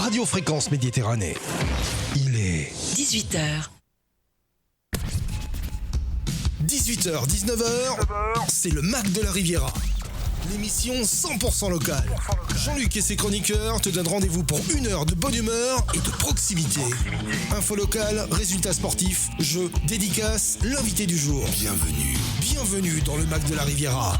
Radio Fréquence Méditerranée. Il est 18h. 18h, 19h, c'est le Mac de la Riviera. L'émission 100% locale. Jean-Luc et ses chroniqueurs te donnent rendez-vous pour une heure de bonne humeur et de proximité. Info locale, résultats sportifs, jeux, dédicaces, l'invité du jour. Bienvenue dans le Mac de la Riviera.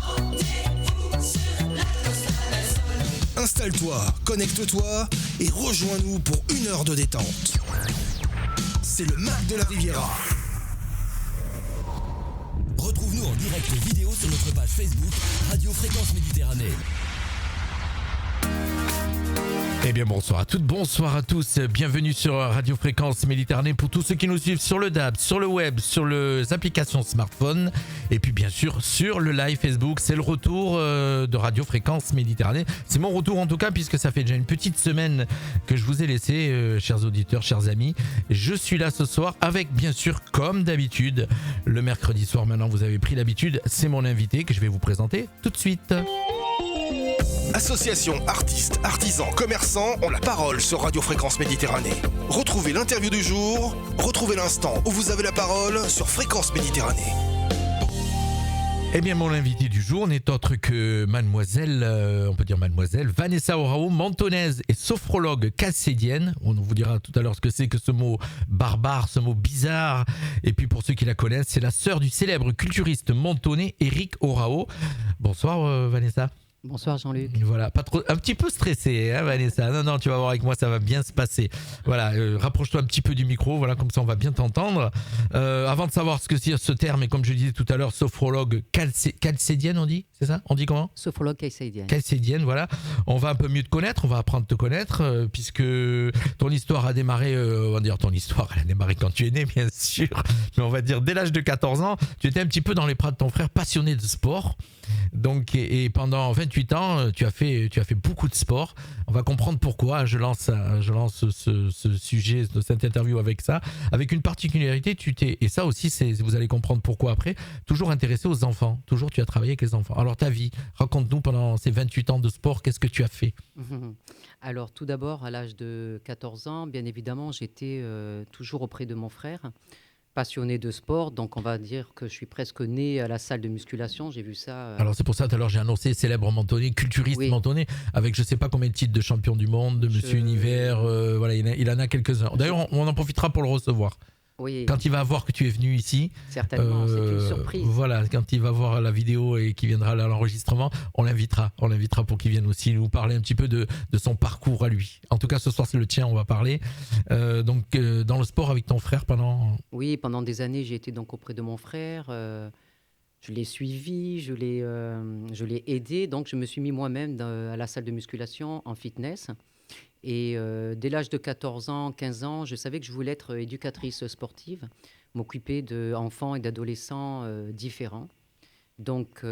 Installe-toi, connecte-toi et rejoins-nous pour une heure de détente. C'est le Mac de la Riviera. Retrouve-nous en direct vidéo sur notre page Facebook Radio Fréquence Méditerranée. Eh bien bonsoir à toutes, bonsoir à tous, bienvenue sur Radio Fréquence Méditerranée pour tous ceux qui nous suivent sur le DAB, sur le web, sur les applications smartphone et puis bien sûr sur le live Facebook. C'est le retour de Radio Fréquence Méditerranée, c'est mon retour en tout cas puisque ça fait déjà une petite semaine que je vous ai laissé, chers auditeurs, chers amis. Je suis là ce soir avec bien sûr comme d'habitude le mercredi soir, maintenant vous avez pris l'habitude, c'est mon invité que je vais vous présenter tout de suite. Associations, artistes, artisans, commerçants ont la parole sur Radio Fréquence Méditerranée. Retrouvez l'interview du jour, retrouvez l'instant où vous avez la parole sur Fréquence Méditerranée. Eh bien, mon invité du jour n'est autre que mademoiselle, on peut dire mademoiselle, Vanessa Orao, mentonaise et sophrologue calcédienne. On vous dira tout à l'heure ce que c'est que ce mot barbare, ce mot bizarre. Et puis, pour ceux qui la connaissent, c'est la sœur du célèbre culturiste mentonais Éric Orao. Bonsoir, Vanessa. Bonsoir Jean-Luc. Voilà, pas trop, un petit peu stressé, hein, Vanessa. Non, tu vas voir avec moi, ça va bien se passer. Voilà, rapproche-toi un petit peu du micro, voilà, comme ça on va bien t'entendre. Avant de savoir ce que c'est ce terme, et comme je disais tout à l'heure, sophrologue calcédienne, on dit, c'est ça ? On dit comment ? Sophrologue calcédienne. Calcédienne, voilà. On va un peu mieux te connaître, on va apprendre à te connaître, puisque ton histoire a démarré, on va dire ton histoire, elle a démarré quand tu es né, bien sûr, mais on va dire dès l'âge de 14 ans, tu étais un petit peu dans les bras de ton frère, passionné de sport. Donc, et pendant 28 ans, tu as fait beaucoup de sport. On va comprendre pourquoi. Je lance ce sujet de cette interview avec ça, avec une particularité. Et ça aussi, vous allez comprendre pourquoi après. Toujours intéressé aux enfants. Toujours, tu as travaillé avec les enfants. Alors ta vie, raconte-nous pendant ces 28 ans de sport, qu'est-ce que tu as fait ? Alors tout d'abord, à l'âge de 14 ans, bien évidemment, j'étais toujours auprès de mon frère. Passionné de sport, donc on va dire que je suis presque né à la salle de musculation, j'ai vu ça... Alors c'est pour ça, tout à l'heure j'ai annoncé célèbre mentonné, culturiste oui. Mentonné, avec je sais pas combien de titres de champion du monde, de Monsieur Univers, voilà, il en a quelques-uns. D'ailleurs on en profitera pour le recevoir. Oui. Quand il va voir que tu es venu ici, certainement, c'est une surprise. Voilà, quand il va voir la vidéo et qu'il viendra à l'enregistrement, on l'invitera pour qu'il vienne aussi nous parler un petit peu de son parcours à lui. En tout cas, ce soir c'est le tien, on va parler. Donc dans le sport avec ton frère pendant... Oui, pendant des années, j'ai été donc auprès de mon frère. Je l'ai suivi, je l'ai aidé, donc je me suis mis moi-même à la salle de musculation en fitness. Et dès l'âge de 14 ans, 15 ans, je savais que je voulais être éducatrice sportive, m'occuper d'enfants et d'adolescents différents. Donc,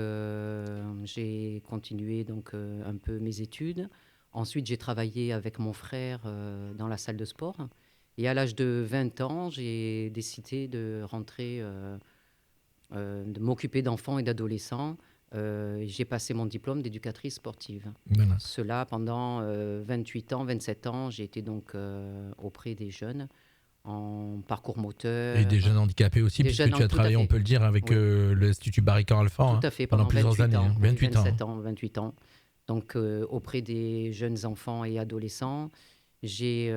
j'ai continué donc, un peu mes études. Ensuite, j'ai travaillé avec mon frère dans la salle de sport. Et à l'âge de 20 ans, j'ai décidé de rentrer, de m'occuper d'enfants et d'adolescents. J'ai passé mon diplôme d'éducatrice sportive. Voilà. Cela pendant 28 ans, 27 ans, j'ai été donc auprès des jeunes en parcours moteur. Et des jeunes handicapés aussi, puisque tu as travaillé, on peut le dire, avec oui. L'Institut Barrican Alpha tout à fait, pendant plusieurs années. Ans, 28 ans. 28 ans. Donc auprès des jeunes enfants et adolescents, j'ai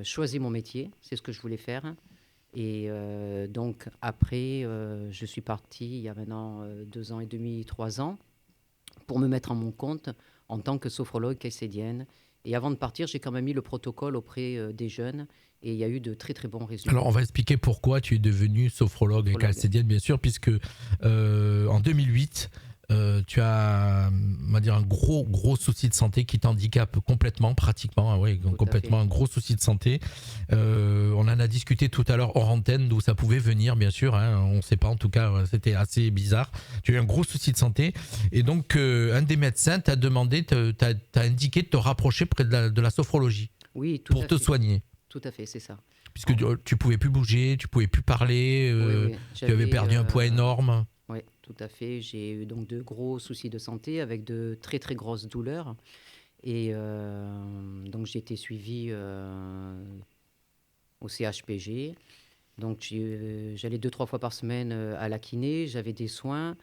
choisi mon métier, c'est ce que je voulais faire. Et donc, après, je suis partie il y a maintenant 2 ans et demi, 3 ans, pour me mettre à mon compte en tant que sophrologue calcédienne. Et avant de partir, j'ai quand même mis le protocole auprès des jeunes et il y a eu de très, très bons résultats. Alors, on va expliquer pourquoi tu es devenue sophrologue calcédienne, bien sûr, puisque en 2008... tu as, on va dire, un gros souci de santé qui t'handicape complètement, pratiquement, oui, complètement un gros souci de santé. On en a discuté tout à l'heure hors antenne d'où ça pouvait venir, bien sûr, hein, on ne sait pas, en tout cas, c'était assez bizarre. Tu as eu un gros souci de santé et donc un des médecins t'a demandé, t'a indiqué de te rapprocher près de la sophrologie pour te soigner. Tout à fait, c'est ça. Puisque tu ne pouvais plus bouger, tu ne pouvais plus parler, oui. Tu avais perdu un poids énorme. Oui, tout à fait. J'ai eu donc de gros soucis de santé avec de très très grosses douleurs. Et donc, j'ai été suivie au CHPG. Donc, j'allais 2-3 fois par semaine à la kiné. J'avais des soins.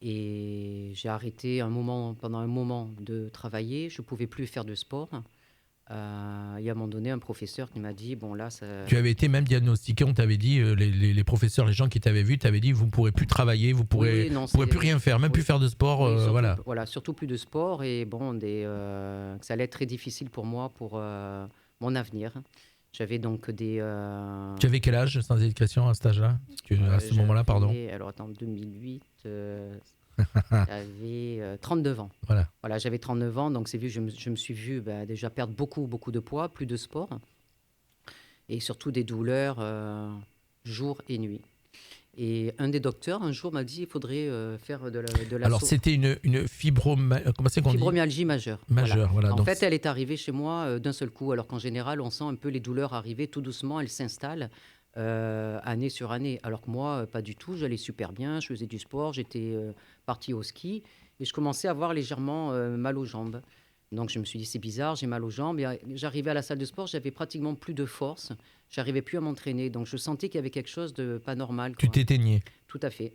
Et j'ai arrêté pendant un moment de travailler. Je ne pouvais plus faire de sport. Et à un moment donné, un professeur qui m'a dit, bon là, ça... Tu avais été même diagnostiqué, on t'avait dit, les professeurs, les gens qui t'avaient vu, t'avaient dit, vous ne pourrez plus travailler, vous pourrez, Oui, non, vous pourrez plus rien faire, même oui. plus faire de sport, Oui, surtout, voilà. voilà, surtout plus de sport et bon, que ça allait être très difficile pour moi pour mon avenir. J'avais donc des. Tu avais quel âge, sans indiscrétion, à cet âge-là à ce moment-là, pardon. Alors, attends, 2008, j'avais 39 ans. Voilà. Voilà, j'avais 39 ans, donc c'est vu, je me suis vu déjà perdre beaucoup, beaucoup de poids, plus de sport et surtout des douleurs jour et nuit. Et un des docteurs, un jour, m'a dit qu'il faudrait faire de la Alors, c'était une fibromyalgie majeure. Majeure, voilà. En Donc, fait, elle est arrivée chez moi d'un seul coup, alors qu'en général, on sent un peu les douleurs arriver tout doucement, elles s'installent année sur année. Alors que moi, pas du tout, j'allais super bien, je faisais du sport, j'étais partie au ski et je commençais à avoir légèrement mal aux jambes. Donc, je me suis dit, c'est bizarre, j'ai mal aux jambes. Et j'arrivais à la salle de sport, j'avais pratiquement plus de force. J'arrivais plus à m'entraîner. Donc, je sentais qu'il y avait quelque chose de pas normal. tu t'éteignais. Tout à fait.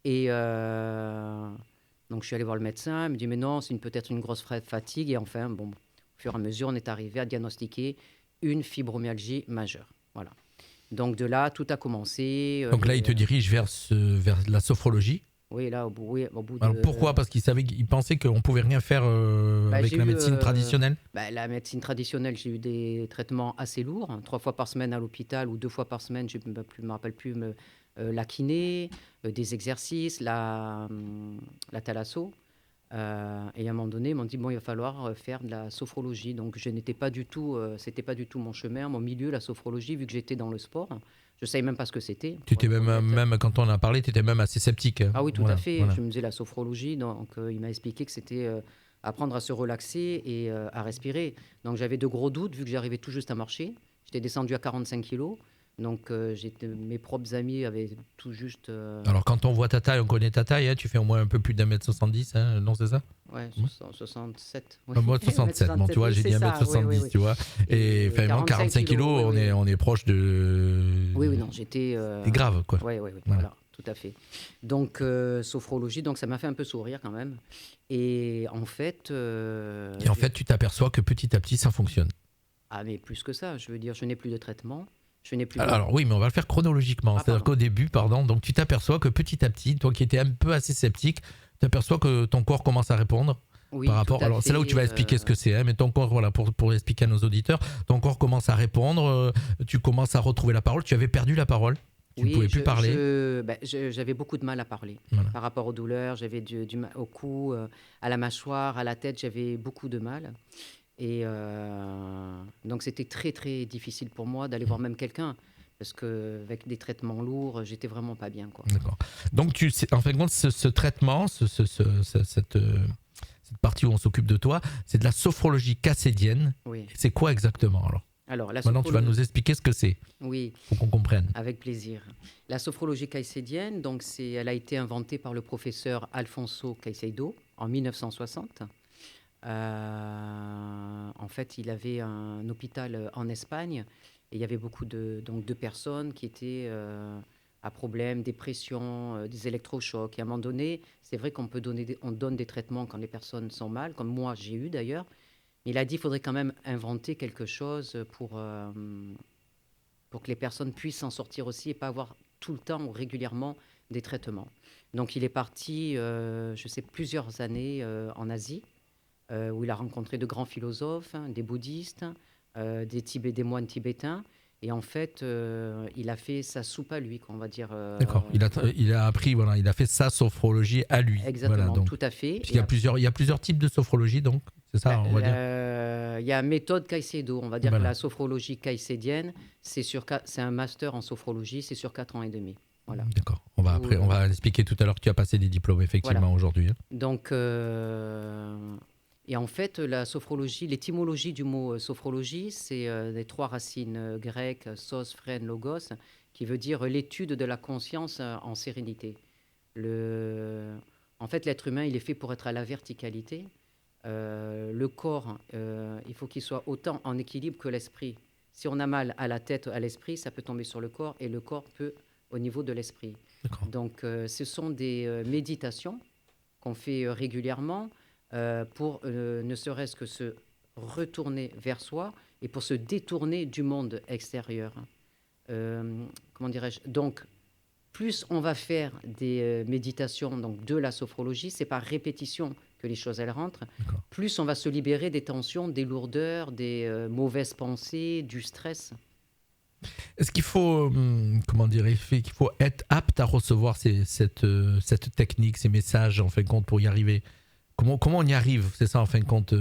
Et donc, je suis allé voir le médecin. Il me dit, mais non, c'est peut-être une grosse fatigue. Et enfin, bon, au fur et à mesure, on est arrivé à diagnostiquer une fibromyalgie majeure. Voilà. Donc, de là, tout a commencé. Donc là, il te dirige vers la sophrologie. Oui, là, au bout Alors de... pourquoi ? Parce qu'il pensait qu'on pouvait rien faire avec la médecine traditionnelle. La médecine traditionnelle, j'ai eu des traitements assez lourds, 3 fois par semaine à l'hôpital ou 2 fois par semaine, je ne me rappelle plus, la kiné, des exercices, la thalasso. Et à un moment donné, ils m'ont dit, bon, il va falloir faire de la sophrologie. Donc, je n'étais pas du tout, c'était pas du tout mon chemin, mon milieu, la sophrologie, vu que j'étais dans le sport. Je ne savais même pas ce que c'était. Tu étais même quand on en a parlé, tu étais même assez sceptique. Ah oui, tout Voilà, à fait. voilà. Je me disais la sophrologie, donc il m'a expliqué que c'était apprendre à se relaxer et à respirer. Donc j'avais de gros doutes vu que j'arrivais tout juste à marcher. J'étais descendu à 45 kilos. Donc mes propres amis avaient tout juste... Alors quand on voit ta taille, on connaît ta taille, hein, tu fais au moins un peu plus d'1m70, hein, non c'est ça ? Ouais, 67. Oui. Moi 67, bon tu vois, j'ai dit 1m70, oui. Tu vois. Et vraiment 45 kilos, on est proche de... Oui, non, j'étais... C'est grave, quoi. Oui, voilà, tout à fait. Donc sophrologie, donc ça m'a fait un peu sourire quand même. Et en fait... tu t'aperçois que petit à petit, ça fonctionne. Ah, mais plus que ça, je veux dire, je n'ai plus de traitement. Alors oui, mais on va le faire chronologiquement. C'est-à-dire qu'au début, donc tu t'aperçois que petit à petit, toi qui étais un peu assez sceptique, tu t'aperçois que ton corps commence à répondre. Oui, par rapport. Alors c'est là où tu vas expliquer ce que c'est, hein, mais ton corps, voilà, pour expliquer à nos auditeurs, ton corps commence à répondre, tu commences à retrouver la parole. Tu avais perdu la parole. Tu ne pouvais plus parler. J'avais beaucoup de mal à parler par rapport aux douleurs. J'avais du mal au cou, à la mâchoire, à la tête. J'avais beaucoup de mal. Et donc, c'était très, très difficile pour moi d'aller voir même quelqu'un. Parce qu'avec des traitements lourds, j'étais vraiment pas bien, quoi. D'accord. Donc, en fin de compte, ce traitement, cette partie où on s'occupe de toi, c'est de la sophrologie casédienne. Oui. C'est quoi exactement alors Maintenant, tu vas nous expliquer ce que c'est. Oui. Pour qu'on comprenne. Avec plaisir. La sophrologie casédienne, donc elle a été inventée par le professeur Alfonso Caicedo en 1960. En fait, il avait un hôpital en Espagne et il y avait beaucoup de personnes qui étaient à problème, dépression, des électrochocs. Et à un moment donné, c'est vrai qu'on donne des traitements quand les personnes sont mal, comme moi j'ai eu d'ailleurs. Il a dit qu'il faudrait quand même inventer quelque chose pour que les personnes puissent s'en sortir aussi et pas avoir tout le temps ou régulièrement des traitements. Donc il est parti, plusieurs années en Asie, où il a rencontré de grands philosophes, des bouddhistes, des moines tibétains. Et en fait, il a fait sa soupe à lui, on va dire. D'accord. Il a appris, il a fait sa sophrologie à lui. Exactement, voilà, donc. tout à fait. Il y a plusieurs types de sophrologie, donc. C'est ça, on va dire. Il y a méthode Caicedo. On va dire que la sophrologie caïcédienne, c'est un master en sophrologie, c'est sur 4 ans et demi. Voilà. D'accord. On va expliquer tout à l'heure que tu as passé des diplômes, effectivement, aujourd'hui. Donc, et en fait, la sophrologie, l'étymologie du mot sophrologie, c'est les 3 racines grecques, sos, phren, logos, qui veut dire l'étude de la conscience en sérénité. En fait, l'être humain, il est fait pour être à la verticalité. Le corps, il faut qu'il soit autant en équilibre que l'esprit. Si on a mal à la tête, à l'esprit, ça peut tomber sur le corps et le corps peut au niveau de l'esprit. D'accord. Donc, ce sont des méditations qu'on fait régulièrement pour ne serait-ce que se retourner vers soi et pour se détourner du monde extérieur. Comment dirais-je? Donc, plus on va faire des méditations donc de la sophrologie, c'est par répétition que les choses elles rentrent, D'accord. plus on va se libérer des tensions, des lourdeurs, des mauvaises pensées, du stress. Est-ce qu'il faut, comment dire, qu'il faut être apte à recevoir cette technique, ces messages, en fin de compte, pour y arriver? Comment on y arrive? C'est ça, en fin de compte.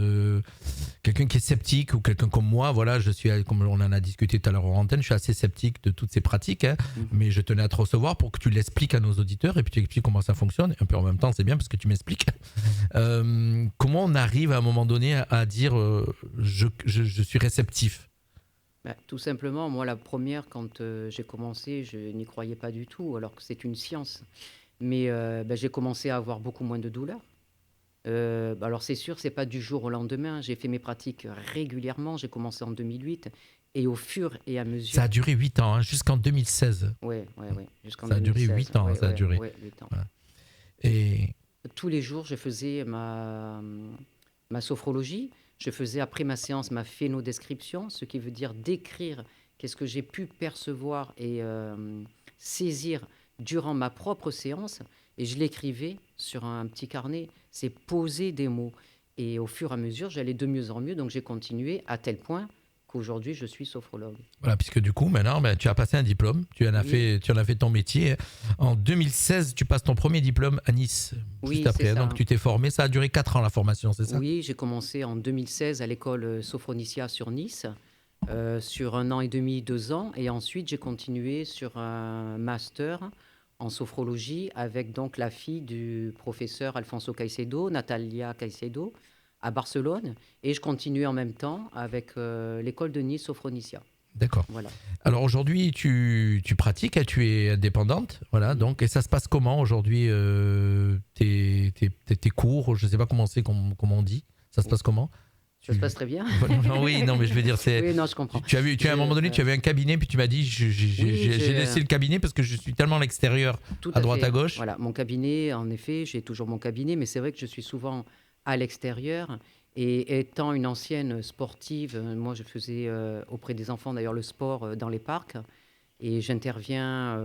Quelqu'un qui est sceptique ou quelqu'un comme moi, voilà, je suis, comme on en a discuté tout à l'heure en antenne, je suis assez sceptique de toutes ces pratiques, hein, mais je tenais à te recevoir pour que tu l'expliques à nos auditeurs et puis tu expliques comment ça fonctionne. Et un peu en même temps, c'est bien parce que tu m'expliques. Comment on arrive à un moment donné à dire je suis réceptif? Tout simplement, moi, la première, quand j'ai commencé, je n'y croyais pas du tout, alors que c'est une science. Mais j'ai commencé à avoir beaucoup moins de douleurs. Alors, c'est sûr, c'est pas du jour au lendemain. J'ai fait mes pratiques régulièrement. J'ai commencé en 2008. Et au fur et à mesure. Ça a duré 8 ans, hein, jusqu'en 2016. Oui, jusqu'en Ça a duré 2016. 8 ans, ça a duré. 8 ans. Voilà. Et Tous les jours, je faisais ma sophrologie. Je faisais après ma séance ma phénodescription, ce qui veut dire décrire qu'est-ce que j'ai pu percevoir et saisir durant ma propre séance. Et je l'écrivais sur un petit carnet. C'est poser des mots. Et au fur et à mesure, j'allais de mieux en mieux. Donc j'ai continué à tel point qu'aujourd'hui, je suis sophrologue. voilà, puisque du coup, maintenant, tu as passé un diplôme, tu en as fait ton métier. En 2016, tu passes ton premier diplôme à Nice, Oui, juste après. c'est ça. Donc tu t'es formé, ça a duré 4 ans la formation, c'est ça? Oui, j'ai commencé en 2016 à l'école Sophronicia sur Nice, sur 1 an et demi, 2 ans. Et ensuite, j'ai continué sur un master en sophrologie avec donc la fille du professeur Alfonso Caicedo, Natalia Caicedo, à Barcelone. Et je continuais en même temps avec l'école de Nice Sophronicia. D'accord. Voilà. Alors aujourd'hui, tu pratiques, hein, tu es indépendante, voilà. Donc, et ça se passe comment aujourd'hui, tes cours, je ne sais pas comment on dit, ça se passe comment? Ça se passe très bien. Non, oui, non, mais je veux dire, c'est. Oui, non, je comprends. Tu as à un moment donné, tu avais un cabinet, puis tu m'as dit, j'ai laissé le cabinet parce que je suis tellement à l'extérieur, à droite, à gauche. Voilà, mon cabinet, en effet, j'ai toujours mon cabinet, mais c'est vrai que je suis souvent à l'extérieur. Et étant une ancienne sportive, moi, je faisais auprès des enfants, d'ailleurs, le sport dans les parcs. Et j'interviens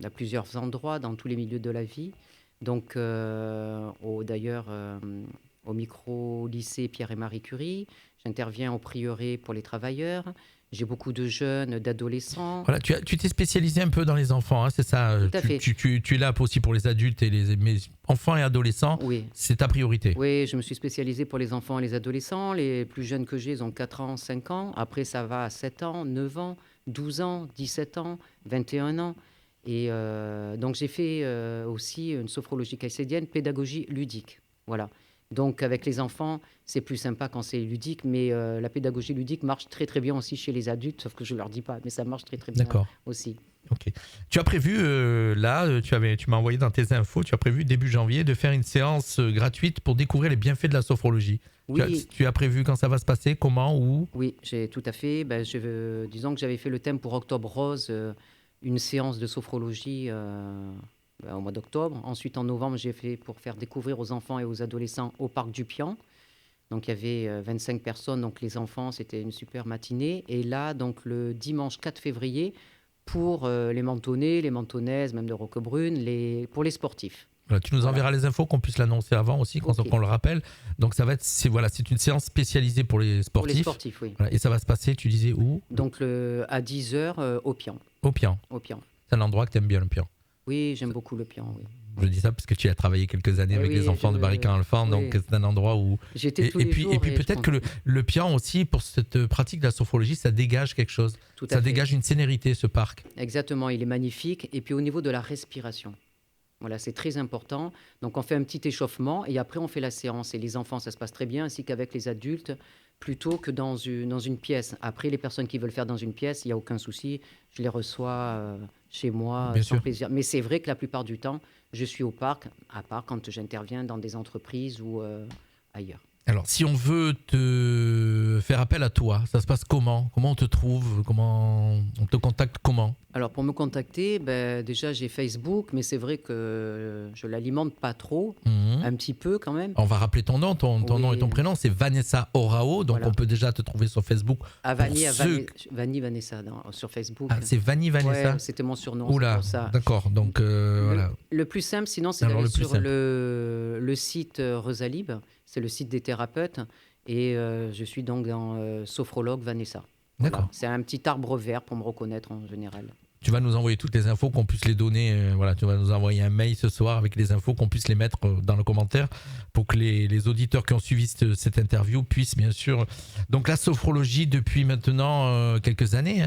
à plusieurs endroits, dans tous les milieux de la vie. Donc, d'ailleurs, au micro-lycée Pierre et Marie Curie. J'interviens au prieuré pour les travailleurs. J'ai beaucoup de jeunes, d'adolescents. Voilà, tu t'es spécialisé un peu dans les enfants, hein, c'est ça? Tout à fait. Tu es là aussi pour les adultes mais enfants et adolescents, Oui. c'est ta priorité. Oui, je me suis spécialisée pour les enfants et les adolescents. Les plus jeunes que j'ai, ils ont 4 ans, 5 ans. Après, ça va à 7 ans, 9 ans, 12 ans, 17 ans, 21 ans. Et donc, j'ai fait aussi une sophrologie caïcédienne, pédagogie ludique. Voilà. Donc, avec les enfants, c'est plus sympa quand c'est ludique, mais la pédagogie ludique marche très, très bien aussi chez les adultes, sauf que je ne leur dis pas, mais ça marche très, très bien aussi. Ok. Tu as prévu, tu m'as envoyé dans tes infos, tu as prévu début janvier de faire une séance gratuite pour découvrir les bienfaits de la sophrologie. Oui. Tu as prévu quand ça va se passer, comment, où? Oui, j'ai tout à fait. Disons que j'avais fait le thème pour Octobre Rose, une séance de sophrologie au mois d'octobre. Ensuite, en novembre, j'ai fait pour faire découvrir aux enfants et aux adolescents au Parc du Pian. Donc, il y avait 25 personnes. Donc, les enfants, c'était une super matinée. Et là, donc, le dimanche 4 février, pour les mentonnais, les mentonnaises, même de Roquebrune, pour les sportifs. Voilà, tu nous enverras les infos, qu'on puisse l'annoncer avant aussi, qu'on le rappelle. Donc, c'est une séance spécialisée pour les sportifs. Pour les sportifs, oui. Voilà, et ça va se passer, tu disais où? Donc, à 10h, au Pian. Au Pian. Au Pian. C'est un endroit que tu aimes bien, le Pian. Oui, j'aime beaucoup le Pian, oui. Je dis ça parce que tu as travaillé quelques années avec les enfants de Barrican-Alphand, donc c'est un endroit où... J'étais tous les jours. Et puis peut-être que le Pian aussi, pour cette pratique de la sophrologie, ça dégage quelque chose. Ça dégage une sénérité, ce parc. Exactement, il est magnifique. Et puis au niveau de la respiration, voilà, c'est très important. Donc on fait un petit échauffement et après on fait la séance. Et les enfants, ça se passe très bien, ainsi qu'avec les adultes, plutôt que dans une pièce. Après, les personnes qui veulent faire dans une pièce, il n'y a aucun souci. Je les reçois chez moi sans plaisir. Mais c'est vrai que la plupart du temps, je suis au parc, à part quand j'interviens dans des entreprises ou ailleurs. Alors, si on veut te faire appel à toi, ça se passe comment ? Comment on te trouve ? Comment on te contacte ? Comment ? Alors, pour me contacter, déjà, j'ai Facebook, mais c'est vrai que je l'alimente pas trop, un petit peu quand même. On va rappeler ton nom, ton nom et ton prénom, c'est Vanessa Orao, donc Voilà. on peut déjà te trouver sur Facebook. Vanny Vanessa sur Facebook. Ah, c'est Vanny Vanessa ? Ouais, c'était mon surnom. Oula, c'est pour ça. d'accord, donc voilà. Le plus simple, sinon, c'est Alors, d'aller le plus sur simple. le site Rosalib, c'est le site des thérapeutes, et je suis donc dans sophrologue Vanessa. D'accord. Voilà. C'est un petit arbre vert pour me reconnaître en général. Tu vas nous envoyer toutes les infos, qu'on puisse les donner. Voilà, tu vas nous envoyer un mail ce soir avec les infos, qu'on puisse les mettre dans le commentaire pour que les auditeurs qui ont suivi cette interview puissent bien sûr. Donc la sophrologie depuis maintenant quelques années,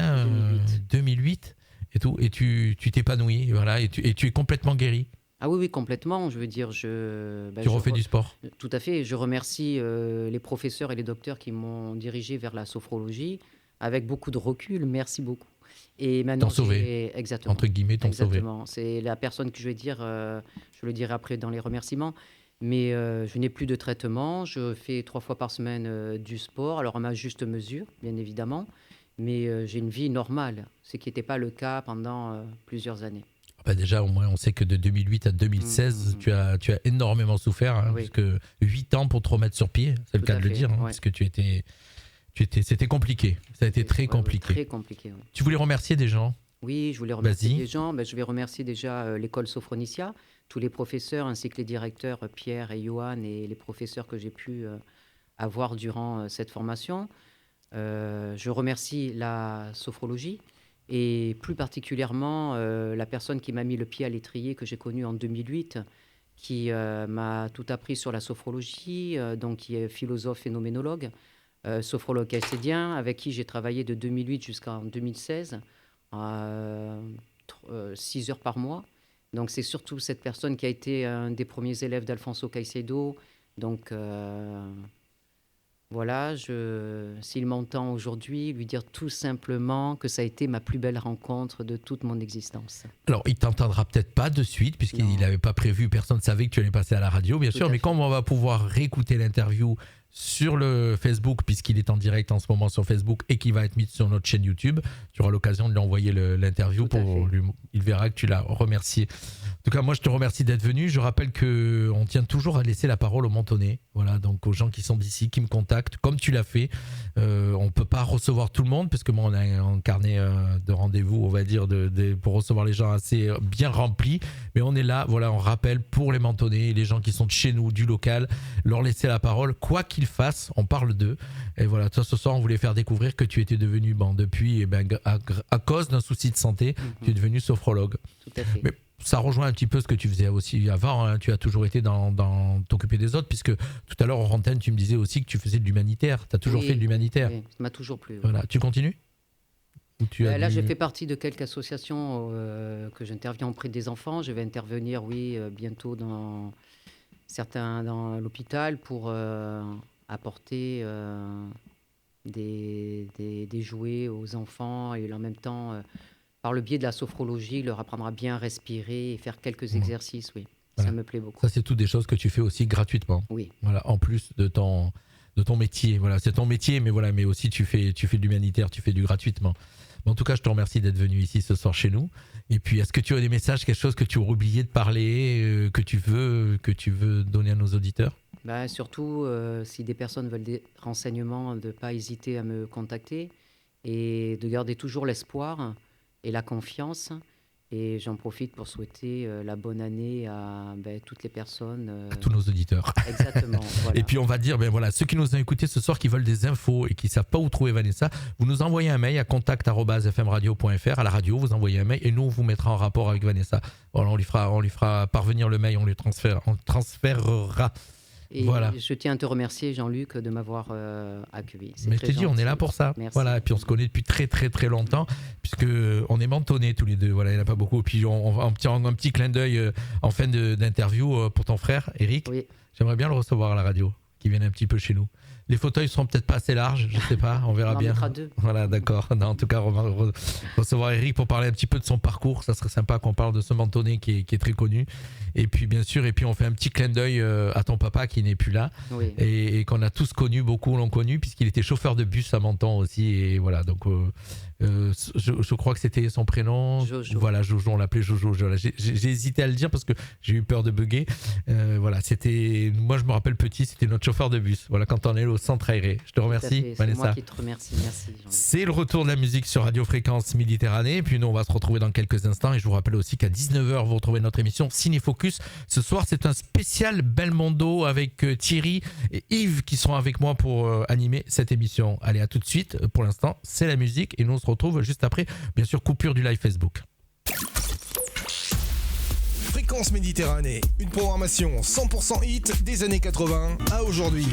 2008 et tout, et tu t'épanouis, voilà, et tu es complètement guéri. Ah oui, complètement. Je veux dire, Tu refais du sport. Tout à fait. Je remercie les professeurs et les docteurs qui m'ont dirigé vers la sophrologie avec beaucoup de recul. Merci beaucoup. Et maintenant, T'en sauvé. Exactement. Entre guillemets, t'en sauvé. Exactement. C'est la personne que je vais dire, je le dirai après dans les remerciements, mais je n'ai plus de traitement. Je fais 3 fois par semaine du sport, alors à ma juste mesure, bien évidemment, mais j'ai une vie normale, ce qui n'était pas le cas pendant plusieurs années. Déjà, au moins, on sait que de 2008 à 2016, tu as énormément souffert, Oui. parce que 8 ans pour te remettre sur pied, c'est le Tout cas à de le fait, dire, ouais. parce que c'était compliqué. Ça a été très compliqué. Très compliqué, oui. Tu voulais remercier des gens ? Oui, je voulais remercier Vas-y. les gens. Je vais remercier déjà l'école Sophronicia, tous les professeurs ainsi que les directeurs Pierre et Johan et les professeurs que j'ai pu avoir durant cette formation. Je remercie la sophrologie et plus particulièrement la personne qui m'a mis le pied à l'étrier que j'ai connue en 2008, qui m'a tout appris sur la sophrologie, donc qui est philosophe phénoménologue, sophrologue caïcédien, avec qui j'ai travaillé de 2008 jusqu'en 2016. 6 heures par mois. Donc c'est surtout cette personne qui a été un des premiers élèves d'Alfonso Caicedo. Donc voilà, s'il m'entend aujourd'hui, lui dire tout simplement que ça a été ma plus belle rencontre de toute mon existence. Alors, il t'entendra peut-être pas de suite, puisqu'il Non. n'avait pas prévu, personne ne savait que tu allais passer à la radio, bien Tout sûr, à mais fait. comme on va pouvoir réécouter l'interview sur le Facebook, puisqu'il est en direct en ce moment sur Facebook et qu'il va être mis sur notre chaîne YouTube, tu auras l'occasion de lui envoyer l'interview Tout à pour fait. lui. Il verra que tu l'as remercié. En tout cas, moi, je te remercie d'être venu. Je rappelle qu'on tient toujours à laisser la parole aux Mentonnais, voilà, donc aux gens qui sont d'ici, qui me contactent, comme tu l'as fait. On ne peut pas recevoir tout le monde, parce que moi, on a un carnet de rendez-vous, on va dire, pour recevoir les gens assez bien rempli. Mais on est là, voilà, on rappelle pour les Mentonnais, les gens qui sont de chez nous, du local, leur laisser la parole, quoi qu'ils fassent, on parle d'eux. Et voilà, toi, ce soir, on voulait faire découvrir que tu étais devenu, depuis, à cause d'un souci de santé, tu es devenu sophrologue. Tout à fait. Mais ça rejoint un petit peu ce que tu faisais aussi avant, hein. Tu as toujours été dans t'occuper des autres, puisque tout à l'heure en antenne tu me disais aussi que tu faisais de l'humanitaire, tu as toujours Oui, fait de l'humanitaire. Oui, ça m'a toujours plu. Oui. Voilà. Tu continues? Ou tu as Là, dû- je fais partie de quelques associations que j'interviens auprès des enfants. Je vais intervenir, bientôt dans l'hôpital pour apporter des jouets aux enfants et en même temps, par le biais de la sophrologie, leur apprendre à bien respirer et faire quelques exercices. Oui, Voilà. ça me plaît beaucoup. Ça, c'est toutes des choses que tu fais aussi gratuitement. Oui, Voilà, en plus de ton métier. Voilà, c'est ton métier, mais aussi tu fais de l'humanitaire, tu fais du gratuitement. Mais en tout cas, je te remercie d'être venu ici ce soir chez nous. Et puis, est-ce que tu as des messages, quelque chose que tu aurais oublié de parler, que tu veux donner à nos auditeurs? Surtout, si des personnes veulent des renseignements, de ne pas hésiter à me contacter et de garder toujours l'espoir et la confiance. Et j'en profite pour souhaiter la bonne année à toutes les personnes. À tous nos auditeurs. Exactement. Voilà. Et puis on va dire, ceux qui nous ont écoutés ce soir, qui veulent des infos et qui ne savent pas où trouver Vanessa, vous nous envoyez un mail à contact@fmradio.fr, à la radio, vous envoyez un mail et nous on vous mettra en rapport avec Vanessa. Voilà, on lui fera parvenir le mail, on transférera. Et voilà. je tiens à te remercier, Jean-Luc, de m'avoir accueilli. C'est Mais je très te dis, on est là gentil. pour ça. Merci. Voilà, et puis on se connaît depuis très très très longtemps, puisque on est mentonnés tous les deux. Voilà, il n'y en a pas beaucoup. Et puis on va un petit clin d'œil en fin d'interview pour ton frère, Eric. Oui. J'aimerais bien le recevoir à la radio, qu'il vienne un petit peu chez nous. Les fauteuils seront peut-être pas assez larges, je sais pas, on verra On en bien. mettra 2. Voilà, d'accord. Non, en tout cas, on va recevoir Eric pour parler un petit peu de son parcours. Ça serait sympa qu'on parle de ce mentonné qui est très connu. Et puis, bien sûr, on fait un petit clin d'œil à ton papa qui n'est plus là Oui. et qu'on a tous connu, beaucoup l'ont connu, puisqu'il était chauffeur de bus à Menton aussi. Et voilà, donc je crois que c'était son prénom. Jojo. Voilà, Jojo, on l'appelait Jojo. J'ai hésité à le dire parce que j'ai eu peur de bugger. Voilà, moi je me rappelle petit, c'était notre chauffeur de bus. Voilà, quand on est au centre aéré. Je te Tout à remercie, fait, c'est Vanessa. moi qui te remercie. Merci. Jean-Luc. C'est le retour de la musique sur Radio Fréquence Méditerranée. Et puis nous, on va se retrouver dans quelques instants. Et je vous rappelle aussi qu'à 19h, vous retrouvez notre émission Ciné-Focus. Ce soir, c'est un spécial Belmondo avec Thierry et Yves qui seront avec moi pour animer cette émission. Allez, à tout de suite. Pour l'instant, c'est la musique. Et nous, on se retrouve juste après. Bien sûr, coupure du live Facebook. Fréquence Méditerranée, une programmation 100% hit des années 80 à aujourd'hui.